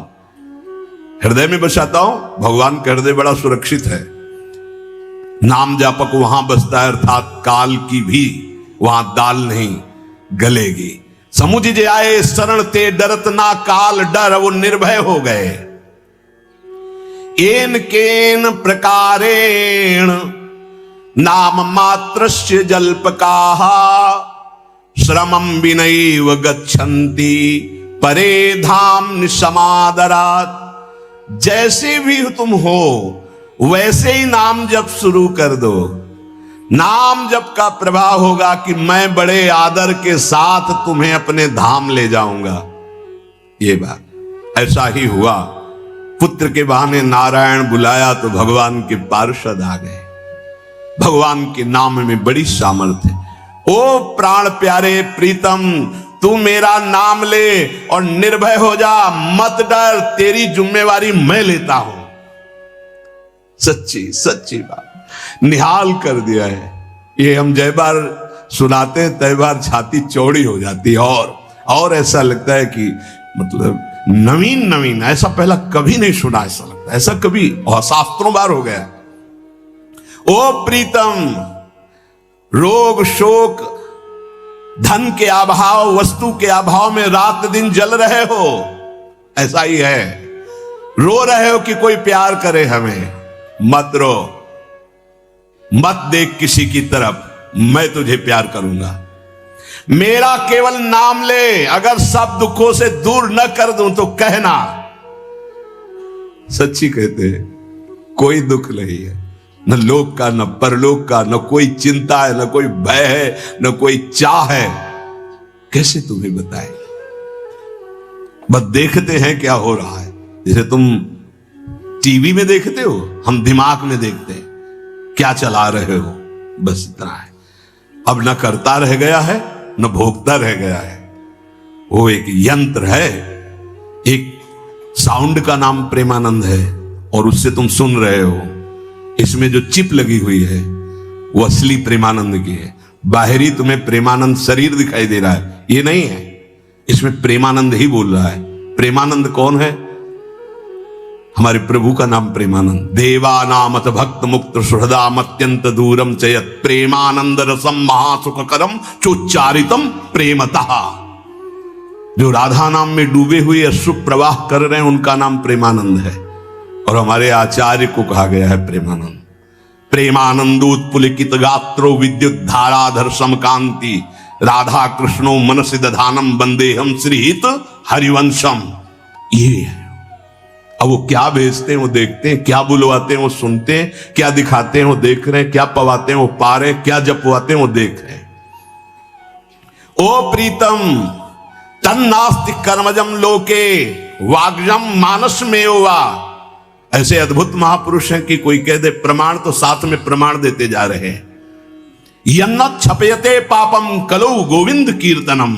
हृदय में बसाता हूं। भगवान का हृदय बड़ा सुरक्षित है। नाम जापक वहां बसता है, अर्थात काल की भी वहां दाल नहीं गलेगी। समुझ जे आए शरण ते डरत ना काल डर, वो निर्भय हो गए। एन केन प्रकारेण नाम मात्रस्य जल्पकाः श्रमं विनैव गच्छन्ति परे धाम समादरात्। जैसे भी तुम हो वैसे ही नाम जप शुरू कर दो। नाम जप का प्रभाव होगा कि मैं बड़े आदर के साथ तुम्हें अपने धाम ले जाऊंगा। ये बात ऐसा ही हुआ। पुत्र के बहाने नारायण बुलाया तो भगवान के पार्षद आ गए। भगवान के नाम में बड़ी सामर्थ्य है। ओ प्राण प्यारे प्रीतम, तू मेरा नाम ले और निर्भय हो जा, मत डर, तेरी जिम्मेवारी मैं लेता हूं। सच्ची सच्ची बात निहाल कर दिया है। ये हम जय बार सुनाते हैं तय बार छाती चौड़ी हो जाती है और ऐसा लगता है कि मतलब नवीन नवीन, ऐसा पहला कभी नहीं सुना। ऐसा लगता है ऐसा कभी और शास्त्रों बार हो गया। ओ प्रीतम, रोग शोक धन के अभाव, वस्तु के अभाव में रात दिन जल रहे हो, ऐसा ही है। रो रहे हो कि कोई प्यार करे हमें, मत रो, मत देख किसी की तरफ, मैं तुझे प्यार करूंगा। मेरा केवल नाम ले, अगर सब दुखों से दूर न कर दूं तो कहना। सच्ची कहते हैं, कोई दुख नहीं है, न लोक का, न परलोक का, न कोई चिंता है, न कोई भय है, न कोई चाह है। कैसे तुम्हें बताए? बस देखते हैं क्या हो रहा है। जैसे तुम टीवी में देखते हो, हम दिमाग में देखते हैं क्या चला रहे हो, बस इतना है। अब न करता रह गया है न भोगता रह गया है। वो एक यंत्र है, एक साउंड का नाम प्रेमानंद है और उससे तुम सुन रहे हो। इसमें जो चिप लगी हुई है वो असली प्रेमानंद की है। बाहरी तुम्हें प्रेमानंद शरीर दिखाई दे रहा है, ये नहीं है। इसमें प्रेमानंद ही बोल रहा है। प्रेमानंद कौन है? हमारे प्रभु का नाम प्रेमानंद। देवा नामत भक्त मुक्त सुहृदाम अत्यंत दूरम चयत प्रेमानंद रसम महासुखकरम चोच्चारितम प्रेमतः। जो राधा नाम में डूबे हुए अश्रु प्रवाह कर रहे हैं उनका नाम प्रेमानंद है। और हमारे आचार्य को कहा गया है प्रेमानंद। प्रेमानंदोत्पुलिकित गात्रो विद्युत धाराधर समकांति राधा कृष्णो मनसि दधानम वंदेहम श्रीहित हरिवंशम। ये है। अब वो क्या भेजते हैं वो देखते हैं, क्या बुलवाते हैं वो सुनते हैं, क्या दिखाते हैं वो देख रहे हैं, क्या पवाते हैं वो पा रहे हैं, क्या जपवाते हैं वो देख रहे हैं। ओ प्रीतम, तन्नास्ति कर्मजम लोके वाग्जम मानस में वा। ऐसे अद्भुत महापुरुष हैं कि कोई कह दे प्रमाण तो साथ में प्रमाण देते जा रहे हैं। यन्न छपयते पापम कलो गोविंद कीर्तनम।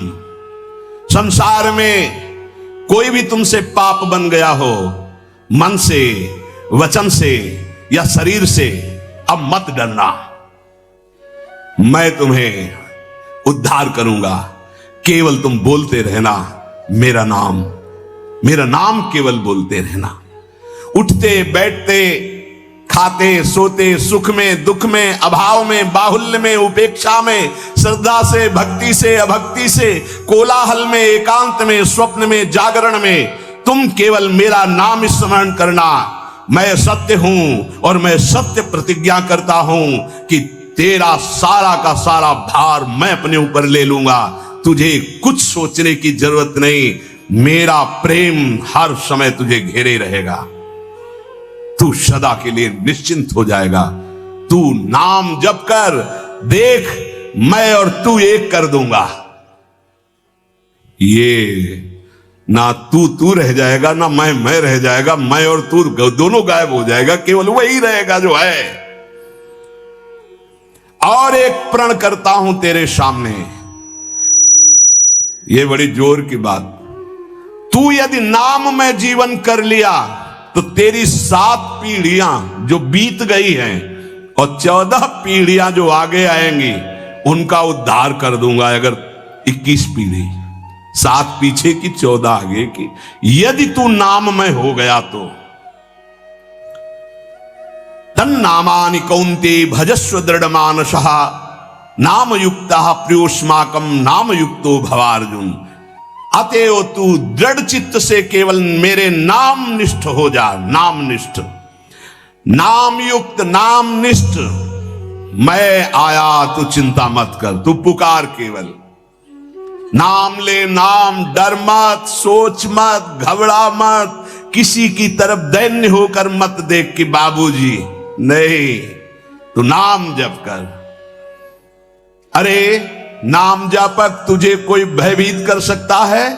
संसार में कोई भी तुमसे पाप बन गया हो, मन से, वचन से या शरीर से, अब मत डरना, मैं तुम्हें उद्धार करूंगा। केवल तुम बोलते रहना मेरा नाम केवल बोलते रहना। उठते बैठते खाते सोते, सुख में दुख में, अभाव में बाहुल्य में, उपेक्षा में, श्रद्धा से भक्ति से अभक्ति से, कोलाहल में एकांत में, स्वप्न में जागरण में, तुम केवल मेरा नाम स्मरण करना। मैं सत्य हूं और मैं सत्य प्रतिज्ञा करता हूं कि तेरा सारा का सारा भार मैं अपने ऊपर ले लूंगा। तुझे कुछ सोचने की जरूरत नहीं, मेरा प्रेम हर समय तुझे घेरे रहेगा। तू सदा के लिए निश्चिंत हो जाएगा। तू नाम जप कर देख, मैं और तू एक कर दूंगा। ये ना तू रह जाएगा, ना मैं रह जाएगा। मैं और तू दोनों गायब हो जाएगा, केवल वही रहेगा जो है। और एक प्रण करता हूं तेरे सामने, ये बड़ी जोर की बात। तू यदि नाम में जीवन कर लिया तो तेरी 7 पीढ़ियां जो बीत गई हैं और 14 पीढ़ियां जो आगे आएंगी उनका उद्धार कर दूंगा। अगर 21 पीढ़ी, 7 पीछे की 14 आगे की, यदि तू नाम में हो गया तो। तन्नामानि कौन्ते भजस्व दृढ़ मानसः नाम युक्तः प्रियोस्माकं नाम युक्तो भवार्जुन। अतएव तू दृढ़ चित्त से केवल मेरे नाम निष्ठ हो जा। नाम निष्ठ, नाम युक्त, नाम निष्ठ। मैं आया, तू चिंता मत कर, तू पुकार केवल। नाम ले नाम, डर मत, सोच मत, घबरा मत, किसी की तरफ दैन्य होकर मत देख कि बाबूजी, नहीं, तू नाम जप कर। अरे नाम जापक तुझे कोई भयभीत कर सकता है?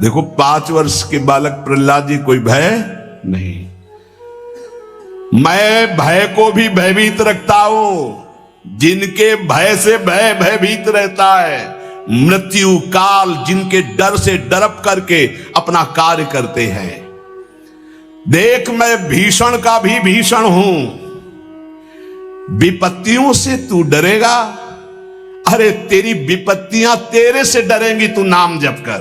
देखो 5 वर्ष के बालक प्रहलाद जी, कोई भय नहीं। मैं भय को भी भयभीत रखता हूं। जिनके भय से भय भयभीत रहता है, मृत्यु काल जिनके डर से डरप करके अपना कार्य करते हैं। देख, मैं भीषण का भी भीषण हूं। विपत्तियों से तू डरेगा? अरे तेरी विपत्तियां तेरे से डरेंगी, तू नाम जप कर।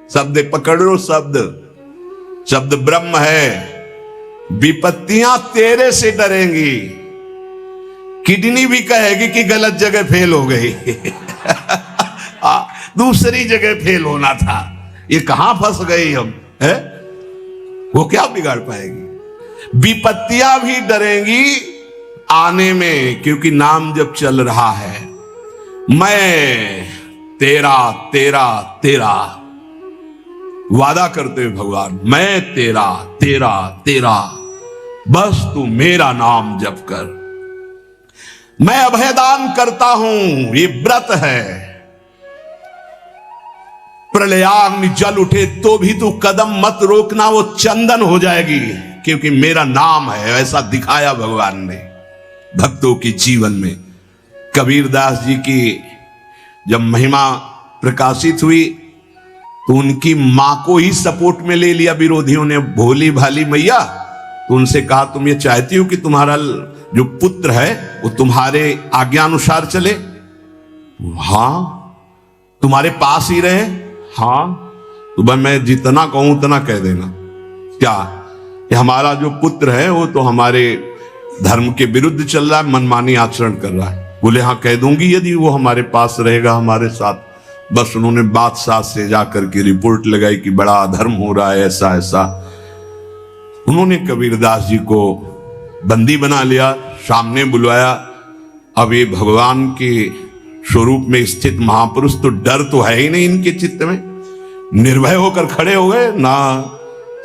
शब्द पकड़ लो, शब्द ब्रह्म है। विपत्तियां तेरे से डरेंगी। किडनी भी कहेगी कि गलत जगह फेल हो गई दूसरी जगह फेल होना था, ये कहां फंस गई हम, है? वो क्या बिगाड़ पाएगी? विपत्तियां भी डरेंगी आने में, क्योंकि नाम जब चल रहा है। मैं तेरा तेरा तेरा वादा करते हुए भगवान, मैं तेरा तेरा तेरा, बस तू मेरा नाम जप कर। मैं अभयदान करता हूं, ये व्रत है। प्रलयाग्नि जल उठे तो भी तू कदम मत रोकना, वो चंदन हो जाएगी, क्योंकि मेरा नाम है। ऐसा दिखाया भगवान ने भक्तों के जीवन में। कबीरदास जी की जब महिमा प्रकाशित हुई तो उनकी मां को ही सपोर्ट में ले लिया विरोधियों ने। भोली भाली मैया, तो उनसे कहा तुम ये चाहती हो कि तुम्हारा जो पुत्र है वो तुम्हारे आज्ञानुसार चले? हां। तुम्हारे पास ही रहे? हां। तो भाई मैं जितना कहूं उतना कह देना। क्या ये हमारा जो पुत्र है वो तो हमारे धर्म के विरुद्ध चल रहा है, मनमानी आचरण कर रहा है। बोले हाँ कह दूंगी, यदि वो हमारे पास रहेगा हमारे साथ। बस उन्होंने बादशाह से जाकर के रिपोर्ट लगाई कि बड़ा अधर्म हो रहा है, ऐसा ऐसा। उन्होंने कबीरदास जी को बंदी बना लिया, सामने बुलवाया। अब ये भगवान के स्वरूप में स्थित महापुरुष, तो डर तो है ही नहीं इनके चित्त में। निर्भय होकर खड़े हो गए, ना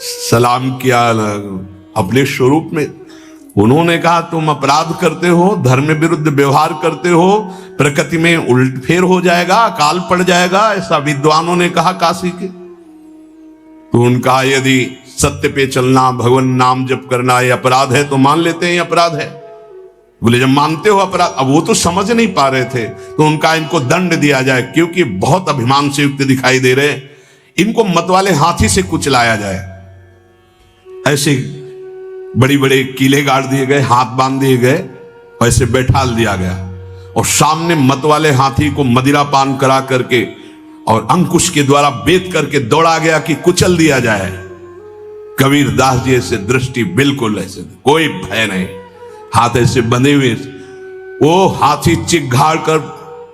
सलाम किया अपने स्वरूप में। उन्होंने कहा तुम अपराध करते हो, धर्म विरुद्ध व्यवहार करते हो, प्रकृति में उलटफेर हो जाएगा, अकाल पड़ जाएगा, ऐसा विद्वानों ने कहा काशी के। तो उनका यदि सत्य पे चलना, भगवान नाम जप करना ये अपराध है तो मान लेते हैं ये अपराध है। बोले जब मानते हो अपराध, अब वो तो समझ नहीं पा रहे थे, तो उनका इनको दंड दिया जाए, क्योंकि बहुत अभिमान से युक्त दिखाई दे रहे, इनको मतवाले हाथी से कुचलाया जाए। ऐसे बड़ी बड़े किले गाड़ दिए गए, हाथ बांध दिए गए, ऐसे बैठा दिया गया और सामने मतवाले हाथी को मदिरा पान करा करके और अंकुश के द्वारा बेत करके दौड़ा गया कि कुचल दिया जाए। कबीरदास जी ऐसे दृष्टि बिल्कुल ऐसे, कोई भय नहीं, हाथ ऐसे बंधे हुए, वो हाथी चिघाड़ कर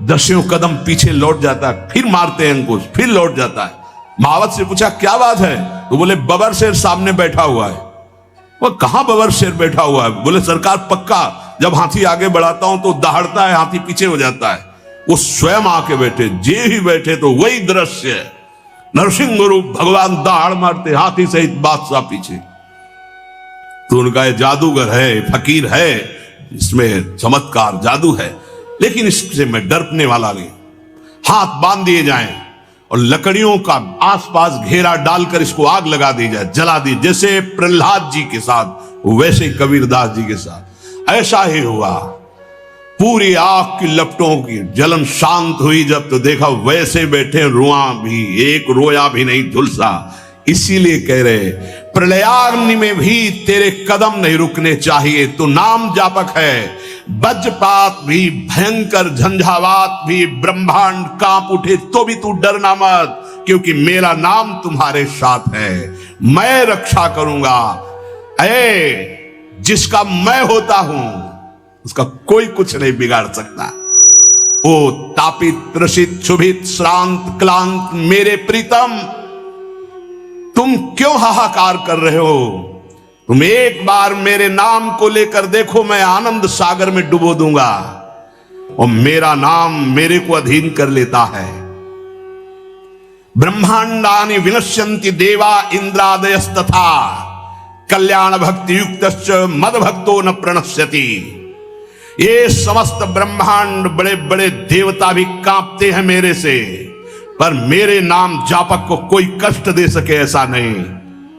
10 कदम पीछे लौट जाता है, फिर मारते हैं अंकुश, फिर लौट जाता है। महावत से पूछा क्या बात है, तो बोले बबर शेर सामने बैठा हुआ है। वो कहां बबर शेर बैठा हुआ है? बोले सरकार पक्का, जब हाथी आगे बढ़ाता हूं तो दहाड़ता है, हाथी पीछे हो जाता है। वो स्वयं आके बैठे, जे ही बैठे तो वही दृश्य है, नरसिंह रूप भगवान दहाड़ मारते, हाथी सहित बादशाह पीछे। तो उनका ये जादूगर है, फकीर है, इसमें चमत्कार जादू है, लेकिन इससे मैं डरने वाला नहीं। हाथ बांध दिए जाएं और लकड़ियों का आसपास घेरा डालकर इसको आग लगा दी जाए, जला दी, जैसे प्रहलाद जी के साथ वैसे कबीरदास जी के साथ। ऐसा ही हुआ, पूरी आग की लपटों की जलन शांत हुई जब, तो देखा वैसे बैठे, रुआ भी एक रोया भी नहीं झुलसा। इसीलिए कह रहे प्रलयाग्नि में भी तेरे कदम नहीं रुकने चाहिए, तो नाम जापक है। वज्रपात भी, भयंकर झंझावात भी, ब्रह्मांड कांप उठे तो भी तू डरना मत, क्योंकि मेरा नाम तुम्हारे साथ है, मैं रक्षा करूंगा। जिसका मैं होता हूं उसका कोई कुछ नहीं बिगाड़ सकता। ओ तापित त्रसित क्षुभित श्रांत क्लांत मेरे प्रीतम, तुम क्यों हाहाकार कर रहे हो? तुम एक बार मेरे नाम को लेकर देखो, मैं आनंद सागर में डुबो दूंगा। और मेरा नाम मेरे को अधीन कर लेता है। ब्रह्मांडानि विनश्यन्ति देवा इंद्रादयस्तथा कल्याण भक्ति युक्तश्च मद भक्तो न प्रणश्यति। ये समस्त ब्रह्मांड, बड़े बड़े देवता भी कांपते हैं मेरे से, पर मेरे नाम जापक को कोई कष्ट दे सके ऐसा नहीं।